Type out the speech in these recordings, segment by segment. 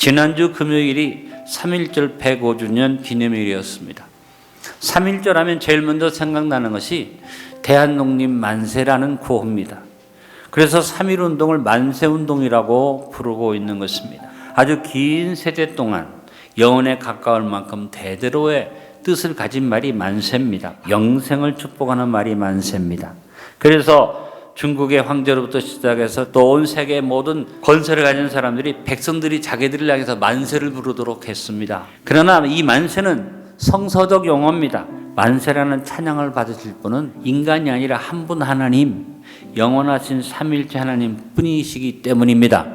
지난주 금요일이 3.1절 105주년 기념일이었습니다. 3.1절 하면 제일 먼저 생각나는 것이 대한독립 만세라는 구호입니다. 그래서 3.1운동을 만세운동이라고 부르고 있는 것입니다. 아주 긴 세대 동안 영혼에 가까울 만큼 대대로의 뜻을 가진 말이 만세입니다. 영생을 축복하는 말이 만세입니다. 그래서 중국의 황제로부터 시작해서 또 온 세계의 모든 권세를 가진 사람들이 백성들이 자기들을 향해서 만세를 부르도록 했습니다. 그러나 이 만세는 성서적 용어입니다. 만세라는 찬양을 받으실 분은 인간이 아니라 한 분 하나님, 영원하신 삼일체 하나님 뿐이시기 때문입니다.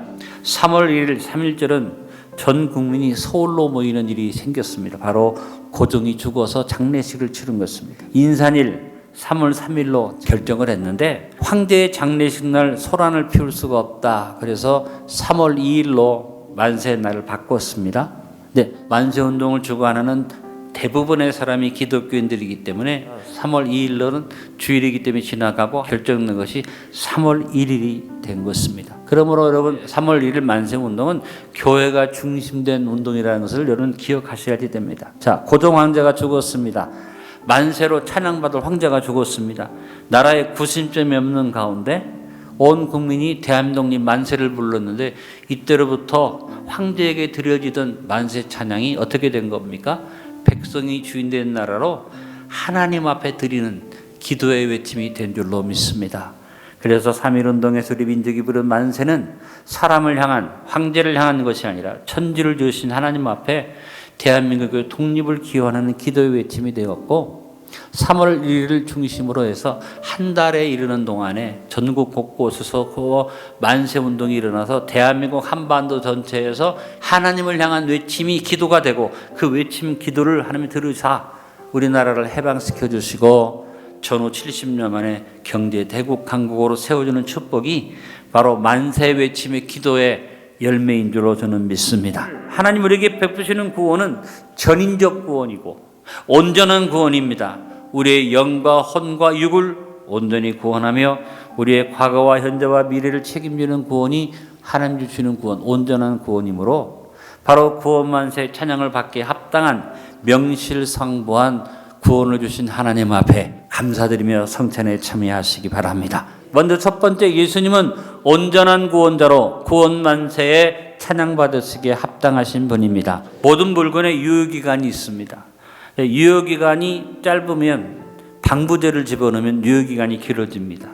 3월 1일 3.1절은 전 국민이 서울로 모이는 일이 생겼습니다. 바로 고종이 죽어서 장례식을 치른 것입니다. 인산일 3월 3일로 결정을 했는데 황제의 장례식 날 소란을 피울 수가 없다. 그래서 3월 2일로 만세의 날을 바꿨습니다. 네, 만세운동을 주관하는 대부분의 사람이 기독교인들이기 때문에 3월 2일로는 주일이기 때문에 지나가고 결정된 것이 3월 1일이 된 것입니다. 그러므로 여러분 3월 1일 만세운동은 교회가 중심된 운동이라는 것을 여러분 기억하셔야 됩니다. 자, 고종 황제가 죽었습니다. 만세로 찬양받을 황제가 죽었습니다. 나라에 구심점이 없는 가운데 온 국민이 대한독립 만세를 불렀는데 이때로부터 황제에게 드려지던 만세 찬양이 어떻게 된 겁니까? 백성이 주인된 나라로 하나님 앞에 드리는 기도의 외침이 된 줄로 믿습니다. 그래서 3.1운동에서 우리 민족이 부른 만세는 사람을 향한, 황제를 향한 것이 아니라 천지를 지으신 하나님 앞에 대한민국의 독립을 기원하는 기도의 외침이 되었고 3월 1일을 중심으로 해서 한 달에 이르는 동안에 전국 곳곳에서 그 만세운동이 일어나서 대한민국 한반도 전체에서 하나님을 향한 외침이 기도가 되고 그 외침 기도를 하나님이 들으사 우리나라를 해방시켜 주시고 전후 70년 만에 경제 대국 강국으로 세워주는 축복이 바로 만세 외침의 기도의 열매인 줄로 저는 믿습니다. 하나님 우리에게 베푸시는 구원은 전인적 구원이고 온전한 구원입니다. 우리의 영과 혼과 육을 온전히 구원하며 우리의 과거와 현재와 미래를 책임지는 구원이 하나님 주시는 구원, 온전한 구원이므로 바로 구원만세 찬양을 받기에 합당한 명실상부한 구원을 주신 하나님 앞에 감사드리며 성찬에 참여하시기 바랍니다. 먼저 첫 번째, 예수님은 온전한 구원자로 구원만세에 찬양받으시기에 합당하신 분입니다. 모든 물건에 유효기간이 있습니다. 유효기간이 짧으면 방부제를 집어넣으면 유효기간이 길어집니다.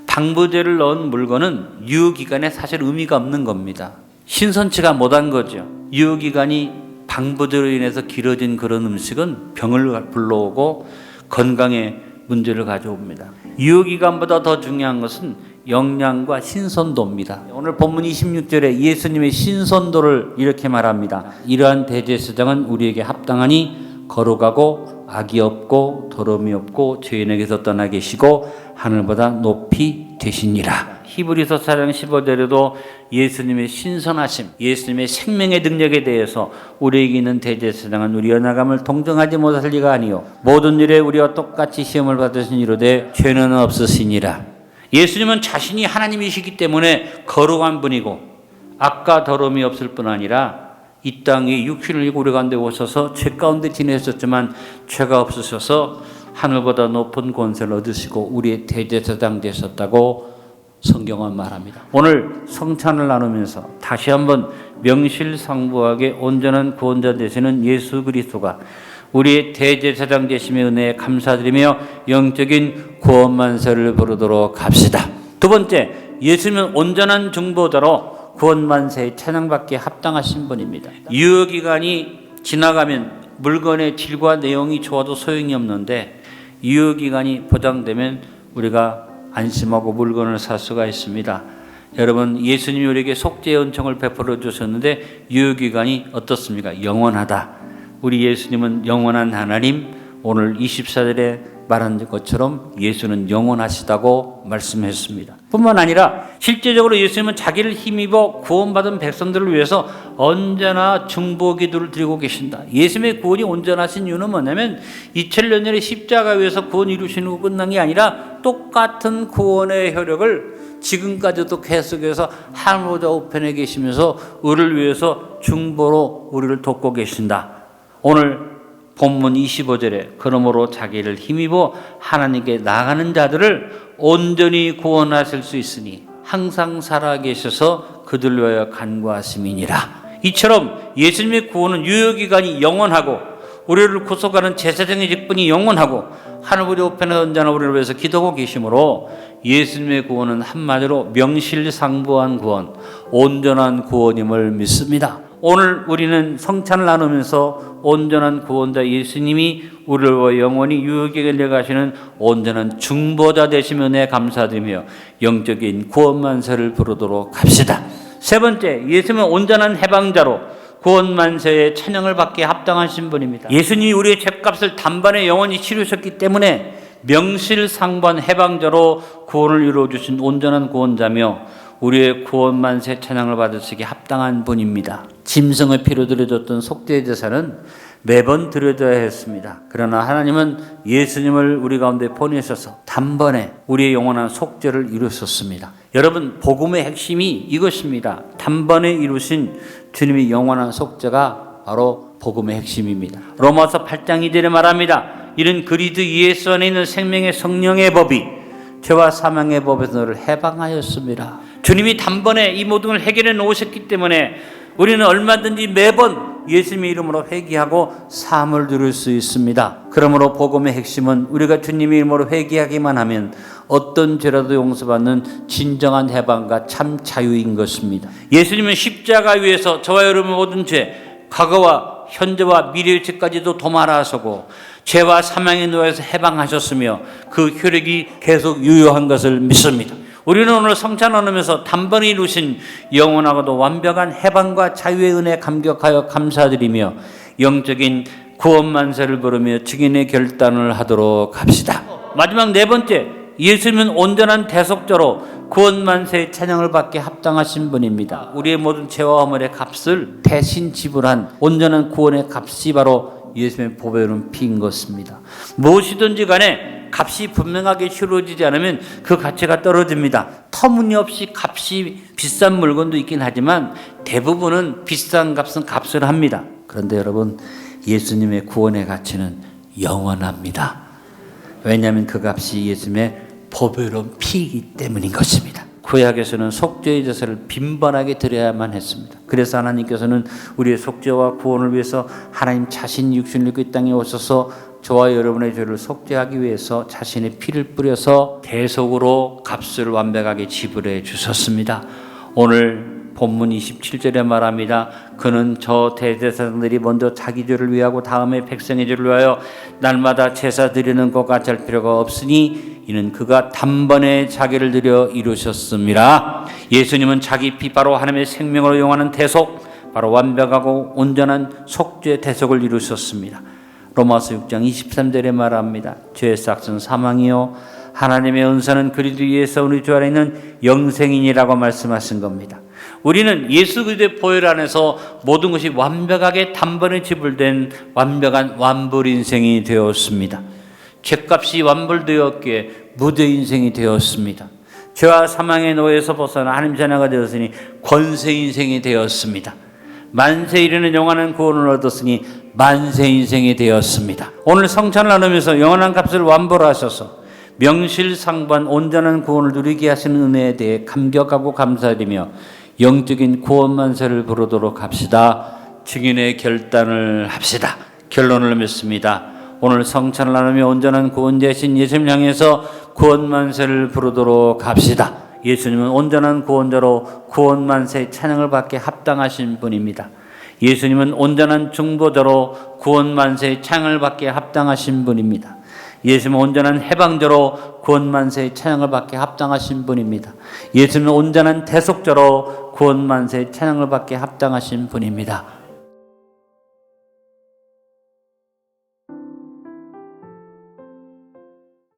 방부제를 넣은 물건은 유효기간에 사실 의미가 없는 겁니다. 신선치가 못한 거죠. 유효기간이 방부제로 인해서 길어진 그런 음식은 병을 불러오고 건강에 문제를 가져옵니다. 유효기간보다 더 중요한 것은 영양과 신선도입니다. 오늘 본문 26절에 예수님의 신선도를 이렇게 말합니다. 이러한 대제사장은 우리에게 합당하니 거룩하고 악이 없고 더러움이 없고 죄인에게서 떠나 계시고 하늘보다 높이 되시니라. 히브리서 4장 15절에도 예수님의 신선하심, 예수님의 생명의 능력에 대해서 우리에게 있는 대제사장은 우리 연약함을 동정하지 못할 리가 아니요 모든 일에 우리와 똑같이 시험을 받으신 이로되 죄는 없으시니라. 예수님은 자신이 하나님이시기 때문에 거룩한 분이고 악과 더러움이 없을 뿐 아니라 이 땅에 육신을 입고 우리 가운데 오셔서 죄 가운데 지내셨지만 죄가 없으셔서 하늘보다 높은 권세를 얻으시고 우리의 대제사장 되셨다고 성경은 말합니다. 오늘 성찬을 나누면서 다시 한번 명실상부하게 온전한 구원자 되시는 예수 그리스도가 우리의 대제사장 되심의 은혜에 감사드리며 영적인 구원만세를 부르도록 합시다. 두 번째, 예수님은 온전한 중보자로 구원만세에 찬양받기에 합당하신 분입니다. 유효기간이 지나가면 물건의 질과 내용이 좋아도 소용이 없는데 유효기간이 보장되면 우리가 안심하고 물건을 살 수가 있습니다. 여러분, 예수님이 우리에게 속죄의 은총을 베풀어 주셨는데 유효기간이 어떻습니까? 영원하다. 우리 예수님은 영원한 하나님, 오늘 24절에 말한 것처럼 예수는 영원하시다고 말씀했습니다. 뿐만 아니라 실제적으로 예수님은 자기를 힘입어 구원받은 백성들을 위해서 언제나 중보 기도를 드리고 계신다. 예수님의 구원이 온전하신 이유는 뭐냐면 2000년 전에 십자가 위에서 구원 이루시는 거 끝난 게 아니라 똑같은 구원의 효력을 지금까지도 계속해서 하늘보좌 우편에 계시면서 우리를 위해서 중보로 우리를 돕고 계신다. 오늘 본문 25절에 그러므로 자기를 힘입어 하나님께 나가는 자들을 온전히 구원하실 수 있으니 항상 살아계셔서 그들을 위하여 간구하심이니라. 이처럼 예수님의 구원은 유효기간이 영원하고 우리를 구속하는 제사장의 직분이 영원하고 하늘보좌 우편에 언제나 우리를 위해서 기도하고 계시므로 예수님의 구원은 한마디로 명실상부한 구원, 온전한 구원임을 믿습니다. 오늘 우리는 성찬을 나누면서 온전한 구원자 예수님이 우리를 위해 영원히 유효기간을 가시는 온전한 중보자 되시면 은혜 감사드리며 영적인 구원만세를 부르도록 합시다. 세 번째, 예수님은 온전한 해방자로 구원만세의 찬양을 받기에 합당하신 분입니다. 예수님이 우리의 죄값을 단번에 영원히 치르셨기 때문에 명실상부한 해방자로 구원을 이루어주신 온전한 구원자며 우리의 구원만세 찬양을 받으시기에 합당한 분입니다. 짐승의 피로 드려졌던 속죄 제사는 매번 드려져야 했습니다. 그러나 하나님은 예수님을 우리 가운데 보내셔서 단번에 우리의 영원한 속죄를 이루셨습니다. 여러분, 복음의 핵심이 이것입니다. 단번에 이루신 주님의 영원한 속죄가 바로 복음의 핵심입니다. 로마서 8장 2절에 말합니다. 이는 그리스도 예수 안에 있는 생명의 성령의 법이 죄와 사망의 법에서 너를 해방하였습니다. 주님이 단번에 이 모든 걸 해결해 놓으셨기 때문에 우리는 얼마든지 매번 예수님의 이름으로 회개하고 사함을 누릴 수 있습니다. 그러므로 복음의 핵심은 우리가 주님의 이름으로 회개하기만 하면 어떤 죄라도 용서받는 진정한 해방과 참 자유인 것입니다. 예수님은 십자가 위에서 저와 여러분의 모든 죄, 과거와 현재와 미래의 죄까지도 도말하시고 죄와 사망의 노예에서 해방하셨으며 그 효력이 계속 유효한 것을 믿습니다. 우리는 오늘 성찬 나누면서 단번에 이루신 영원하고도 완벽한 해방과 자유의 은혜에 감격하여 감사드리며 영적인 구원만세를 부르며 증인의 결단을 하도록 합시다. 마지막 네 번째, 예수님은 온전한 대속자로 구원만세의 찬양을 받게 합당하신 분입니다. 우리의 모든 죄와 허물의 값을 대신 지불한 온전한 구원의 값이 바로 예수님의 보배 오른 피인 것입니다. 무엇이든지 간에 값이 분명하게 치러지지 않으면 그 가치가 떨어집니다. 터무니없이 값이 비싼 물건도 있긴 하지만 대부분은 비싼 값은 값을 합니다. 그런데 여러분, 예수님의 구원의 가치는 영원합니다. 왜냐하면 그 값이 예수님의 보배로운 피이기 때문인 것입니다. 구약에서는 속죄의 제사를 빈번하게 드려야만 했습니다. 그래서 하나님께서는 우리의 속죄와 구원을 위해서 하나님 자신이 육신을 입고 이 땅에 오셔서 저와 여러분의 죄를 속죄하기 위해서 자신의 피를 뿌려서 대속으로 값을 완벽하게 지불해 주셨습니다. 오늘 본문 27절에 말합니다. 그는 저 대제사장들이 먼저 자기 죄를 위하고 다음에 백성의 죄를 위하여 날마다 제사 드리는 것 같이 할 필요가 없으니 이는 그가 단번에 자기를 드려 이루셨습니다. 예수님은 자기 피 바로 하나님의 생명으로 영원한 대속, 바로 완벽하고 온전한 속죄 대속을 이루셨습니다. 로마서 6장 23절에 말합니다. 죄의 삭은 사망이요 하나님의 은사는 그리스도 예수 우리 주 안에 있는 영생이니라고 말씀하신 겁니다. 우리는 예수 그리스도의 보혈 안에서 모든 것이 완벽하게 단번에 지불된 완벽한 완불 인생이 되었습니다. 죄값이 완불되었기에 무죄 인생이 되었습니다. 죄와 사망의 노예에서 벗어나 하나님 자녀가 되었으니 권세 인생이 되었습니다. 만세 이르는 영원한 구원을 얻었으니 만세 인생이 되었습니다. 오늘 성찬을 나누면서 영원한 값을 완불하셔서 명실상부한 온전한 구원을 누리게 하시는 은혜에 대해 감격하고 감사드리며 영적인 구원만세를 부르도록 합시다. 증인의 결단을 합시다. 결론을 맺습니다. 오늘 성찬을 나누며 온전한 구원자이신 예수님 향해서 구원만세를 부르도록 합시다. 예수님은 온전한 구원자로 구원만세의 찬양을 받게 합당하신 분입니다. 예수님은 온전한 중보자로 구원만세의 찬양을 받게 합당하신 분입니다. 예수님은 온전한 해방자로 구원만세의 찬양을 받게 합당하신 분입니다. 예수님은 온전한 대속자로 구원만세의 찬양을 받게 합당하신 분입니다.